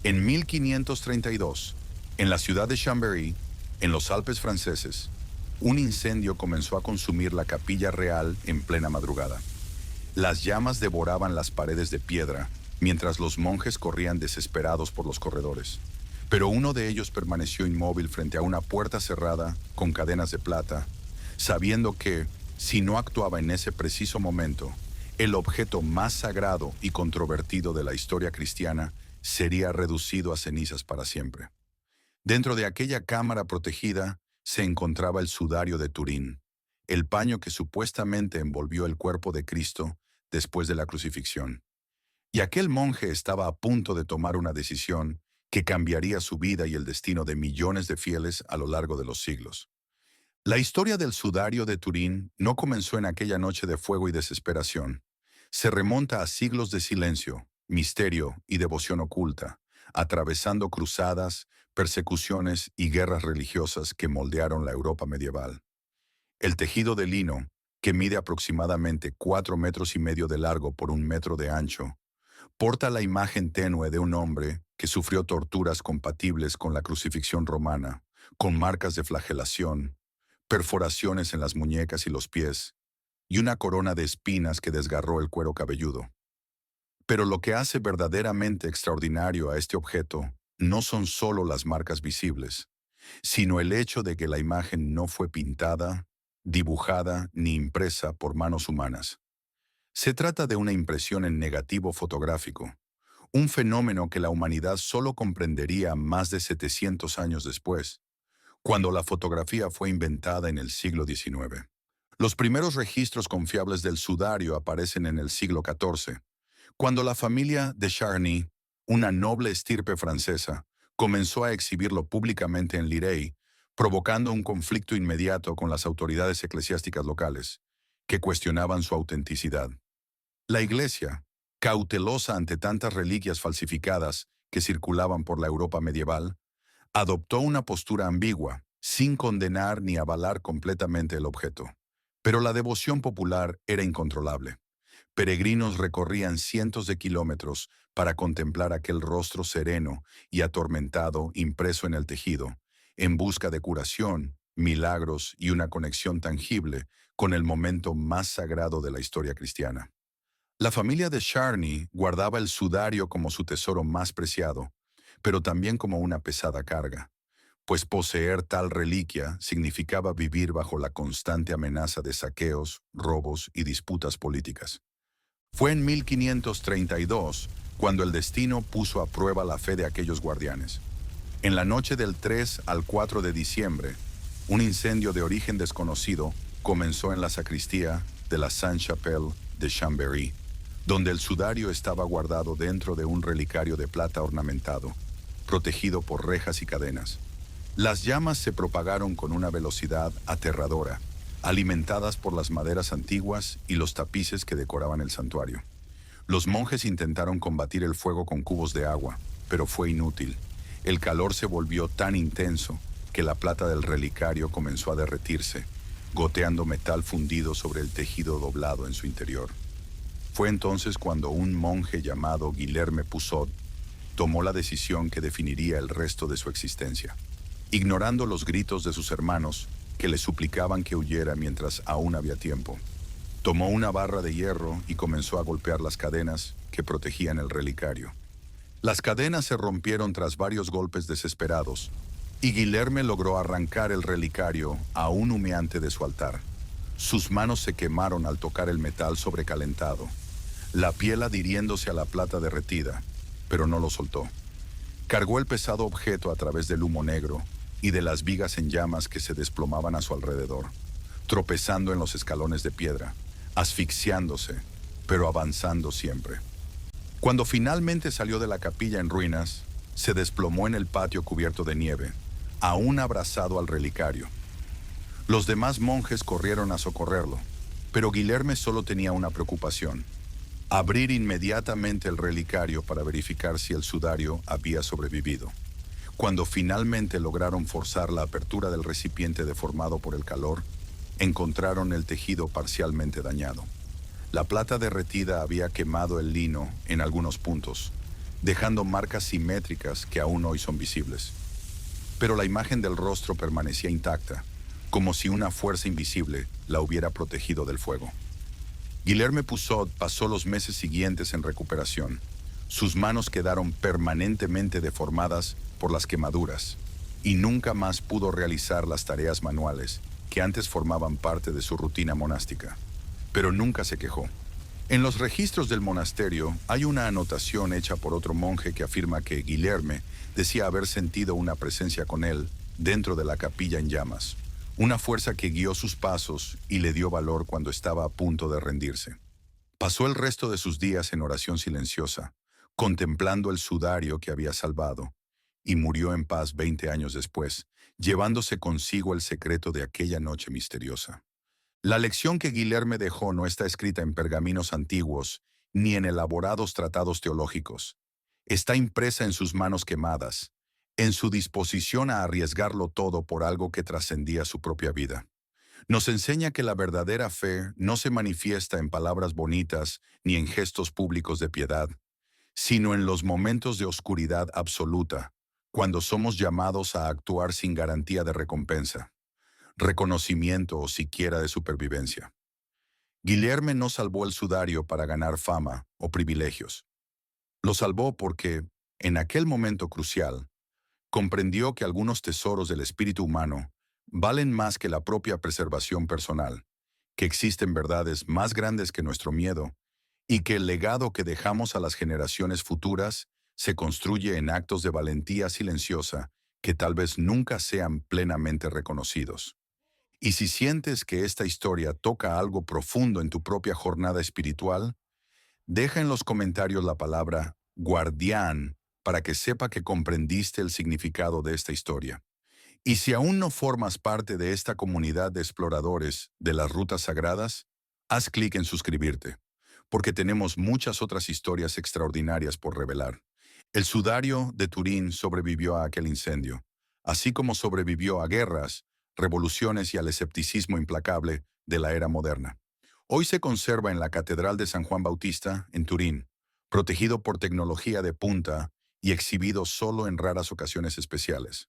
En 1532, en la ciudad de Chambéry, en los Alpes franceses, un incendio comenzó a consumir la capilla real en plena madrugada. Las llamas devoraban las paredes de piedra, mientras los monjes corrían desesperados por los corredores. Pero uno de ellos permaneció inmóvil frente a una puerta cerrada con cadenas de plata, sabiendo que, si no actuaba en ese preciso momento, el objeto más sagrado y controvertido de la historia cristiana sería reducido a cenizas para siempre. Dentro de aquella cámara protegida se encontraba el sudario de Turín, el paño que supuestamente envolvió el cuerpo de Cristo después de la crucifixión. Y aquel monje estaba a punto de tomar una decisión que cambiaría su vida y el destino de millones de fieles a lo largo de los siglos. La historia del sudario de Turín no comenzó en aquella noche de fuego y desesperación. Se remonta a siglos de silencio, misterio y devoción oculta, atravesando cruzadas, persecuciones y guerras religiosas que moldearon la Europa medieval. El tejido de lino, que mide aproximadamente 4,5 metros de largo por 1 metro de ancho, porta la imagen tenue de un hombre que sufrió torturas compatibles con la crucifixión romana, con marcas de flagelación, perforaciones en las muñecas y los pies, y una corona de espinas que desgarró el cuero cabelludo. Pero lo que hace verdaderamente extraordinario a este objeto no son solo las marcas visibles, sino el hecho de que la imagen no fue pintada, dibujada ni impresa por manos humanas. Se trata de una impresión en negativo fotográfico, un fenómeno que la humanidad solo comprendería más de 700 años después, cuando la fotografía fue inventada en el siglo XIX. Los primeros registros confiables del sudario aparecen en el siglo XIV, cuando la familia de Charny, una noble estirpe francesa, comenzó a exhibirlo públicamente en Lirey, provocando un conflicto inmediato con las autoridades eclesiásticas locales, que cuestionaban su autenticidad. La Iglesia, cautelosa ante tantas reliquias falsificadas que circulaban por la Europa medieval, adoptó una postura ambigua, sin condenar ni avalar completamente el objeto. Pero la devoción popular era incontrolable. Peregrinos recorrían cientos de kilómetros para contemplar aquel rostro sereno y atormentado impreso en el tejido, en busca de curación, milagros y una conexión tangible con el momento más sagrado de la historia cristiana. La familia de Charny guardaba el sudario como su tesoro más preciado, pero también como una pesada carga, pues poseer tal reliquia significaba vivir bajo la constante amenaza de saqueos, robos y disputas políticas. Fue en 1532 cuando el destino puso a prueba la fe de aquellos guardianes. En la noche del 3 al 4 de diciembre, un incendio de origen desconocido comenzó en la sacristía de la Sainte-Chapelle de Chambéry, donde el sudario estaba guardado dentro de un relicario de plata ornamentado, protegido por rejas y cadenas. Las llamas se propagaron con una velocidad aterradora, alimentadas por las maderas antiguas y los tapices que decoraban el santuario. Los monjes intentaron combatir el fuego con cubos de agua, pero fue inútil. El calor se volvió tan intenso que la plata del relicario comenzó a derretirse, goteando metal fundido sobre el tejido doblado en su interior. Fue entonces cuando un monje llamado Guilherme Pusot tomó la decisión que definiría el resto de su existencia. Ignorando los gritos de sus hermanos, que le suplicaban que huyera mientras aún había tiempo, tomó una barra de hierro y comenzó a golpear las cadenas que protegían el relicario. Las cadenas se rompieron tras varios golpes desesperados, y Guilherme logró arrancar el relicario aún humeante de su altar. Sus manos se quemaron al tocar el metal sobrecalentado, la piel adhiriéndose a la plata derretida, pero no lo soltó. Cargó el pesado objeto a través del humo negro y de las vigas en llamas que se desplomaban a su alrededor, tropezando en los escalones de piedra, asfixiándose, pero avanzando siempre. Cuando finalmente salió de la capilla en ruinas, se desplomó en el patio cubierto de nieve, aún abrazado al relicario. Los demás monjes corrieron a socorrerlo, pero Guilherme solo tenía una preocupación: abrir inmediatamente el relicario para verificar si el sudario había sobrevivido. Cuando finalmente lograron forzar la apertura del recipiente deformado por el calor, encontraron el tejido parcialmente dañado. La plata derretida había quemado el lino en algunos puntos, dejando marcas simétricas que aún hoy son visibles. Pero la imagen del rostro permanecía intacta, como si una fuerza invisible la hubiera protegido del fuego. Guilherme Pusot pasó los meses siguientes en recuperación. Sus manos quedaron permanentemente deformadas por las quemaduras y nunca más pudo realizar las tareas manuales que antes formaban parte de su rutina monástica. Pero nunca se quejó. En los registros del monasterio hay una anotación hecha por otro monje que afirma que Guilherme decía haber sentido una presencia con él dentro de la capilla en llamas, una fuerza que guió sus pasos y le dio valor cuando estaba a punto de rendirse. Pasó el resto de sus días en oración silenciosa, contemplando el sudario que había salvado, y murió en paz 20 años después, llevándose consigo el secreto de aquella noche misteriosa. La lección que Guilherme dejó no está escrita en pergaminos antiguos ni en elaborados tratados teológicos. Está impresa en sus manos quemadas, en su disposición a arriesgarlo todo por algo que trascendía su propia vida. Nos enseña que la verdadera fe no se manifiesta en palabras bonitas ni en gestos públicos de piedad, sino en los momentos de oscuridad absoluta, cuando somos llamados a actuar sin garantía de recompensa, reconocimiento o siquiera de supervivencia. Guilherme no salvó el sudario para ganar fama o privilegios. Lo salvó porque, en aquel momento crucial, comprendió que algunos tesoros del espíritu humano valen más que la propia preservación personal, que existen verdades más grandes que nuestro miedo y que el legado que dejamos a las generaciones futuras se construye en actos de valentía silenciosa que tal vez nunca sean plenamente reconocidos. Y si sientes que esta historia toca algo profundo en tu propia jornada espiritual, deja en los comentarios la palabra guardián para que sepa que comprendiste el significado de esta historia. Y si aún no formas parte de esta comunidad de exploradores de las rutas sagradas, haz clic en suscribirte, porque tenemos muchas otras historias extraordinarias por revelar. El sudario de Turín sobrevivió a aquel incendio, así como sobrevivió a guerras, revoluciones y al escepticismo implacable de la era moderna. Hoy se conserva en la Catedral de San Juan Bautista, en Turín, protegido por tecnología de punta y exhibido solo en raras ocasiones especiales.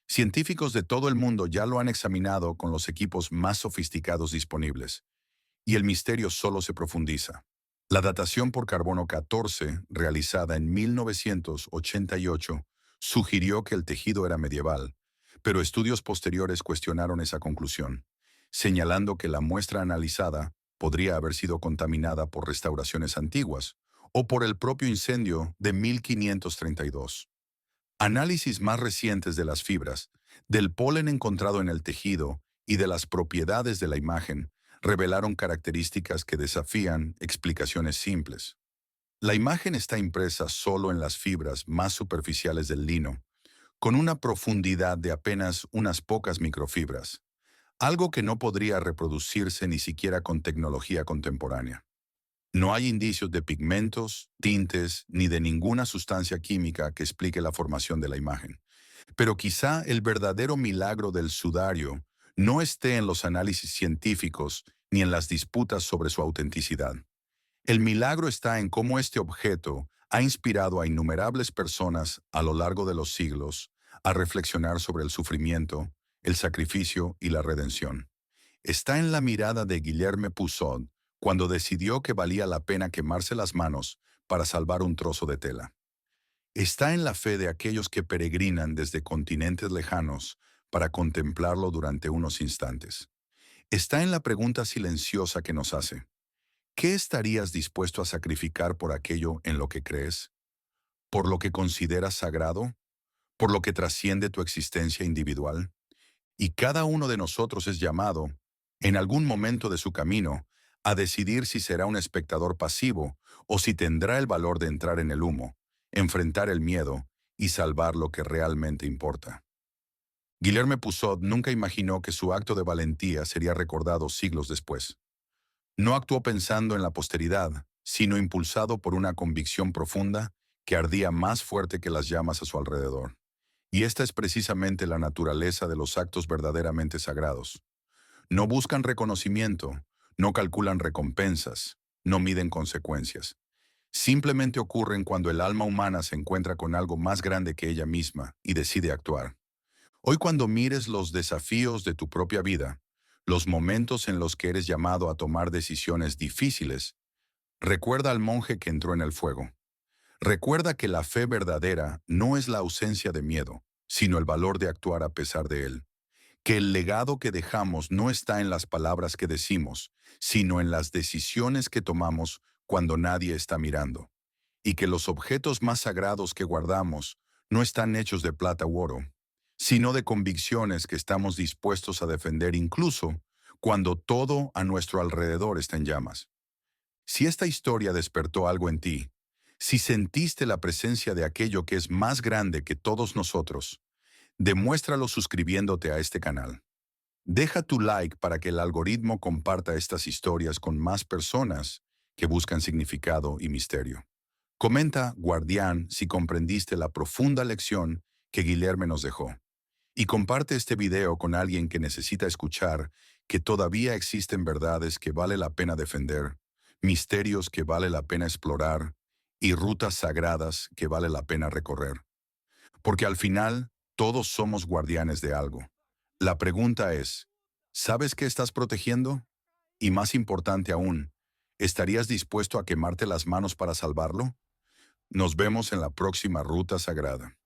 Científicos de todo el mundo ya lo han examinado con los equipos más sofisticados disponibles, y el misterio solo se profundiza. La datación por carbono 14, realizada en 1988, sugirió que el tejido era medieval, pero estudios posteriores cuestionaron esa conclusión, señalando que la muestra analizada podría haber sido contaminada por restauraciones antiguas o por el propio incendio de 1532. Análisis más recientes de las fibras, del polen encontrado en el tejido y de las propiedades de la imagen revelaron características que desafían explicaciones simples. La imagen está impresa solo en las fibras más superficiales del lino, con una profundidad de apenas unas pocas microfibras, algo que no podría reproducirse ni siquiera con tecnología contemporánea. No hay indicios de pigmentos, tintes, ni de ninguna sustancia química que explique la formación de la imagen. Pero quizá el verdadero milagro del sudario no esté en los análisis científicos ni en las disputas sobre su autenticidad. El milagro está en cómo este objeto ha inspirado a innumerables personas a lo largo de los siglos a reflexionar sobre el sufrimiento, el sacrificio y la redención. Está en la mirada de Guilherme Pusot cuando decidió que valía la pena quemarse las manos para salvar un trozo de tela. Está en la fe de aquellos que peregrinan desde continentes lejanos para contemplarlo durante unos instantes. Está en la pregunta silenciosa que nos hace: ¿qué estarías dispuesto a sacrificar por aquello en lo que crees? ¿Por lo que consideras sagrado? ¿Por lo que trasciende tu existencia individual? Y cada uno de nosotros es llamado, en algún momento de su camino, a decidir si será un espectador pasivo o si tendrá el valor de entrar en el humo, enfrentar el miedo y salvar lo que realmente importa. Guilherme Pusot nunca imaginó que su acto de valentía sería recordado siglos después. No actuó pensando en la posteridad, sino impulsado por una convicción profunda que ardía más fuerte que las llamas a su alrededor. Y esta es precisamente la naturaleza de los actos verdaderamente sagrados. No buscan reconocimiento, no calculan recompensas, no miden consecuencias. Simplemente ocurren cuando el alma humana se encuentra con algo más grande que ella misma y decide actuar. Hoy cuando mires los desafíos de tu propia vida, los momentos en los que eres llamado a tomar decisiones difíciles, recuerda al monje que entró en el fuego. Recuerda que la fe verdadera no es la ausencia de miedo, sino el valor de actuar a pesar de él. Que el legado que dejamos no está en las palabras que decimos, sino en las decisiones que tomamos cuando nadie está mirando. Y que los objetos más sagrados que guardamos no están hechos de plata u oro, sino de convicciones que estamos dispuestos a defender incluso cuando todo a nuestro alrededor está en llamas. Si esta historia despertó algo en ti, si sentiste la presencia de aquello que es más grande que todos nosotros, demuéstralo suscribiéndote a este canal. Deja tu like para que el algoritmo comparta estas historias con más personas que buscan significado y misterio. Comenta, guardián, si comprendiste la profunda lección que Guilherme nos dejó. Y comparte este video con alguien que necesita escuchar que todavía existen verdades que vale la pena defender, misterios que vale la pena explorar y rutas sagradas que vale la pena recorrer. Porque al final, todos somos guardianes de algo. La pregunta es, ¿sabes qué estás protegiendo? Y más importante aún, ¿estarías dispuesto a quemarte las manos para salvarlo? Nos vemos en la próxima ruta sagrada.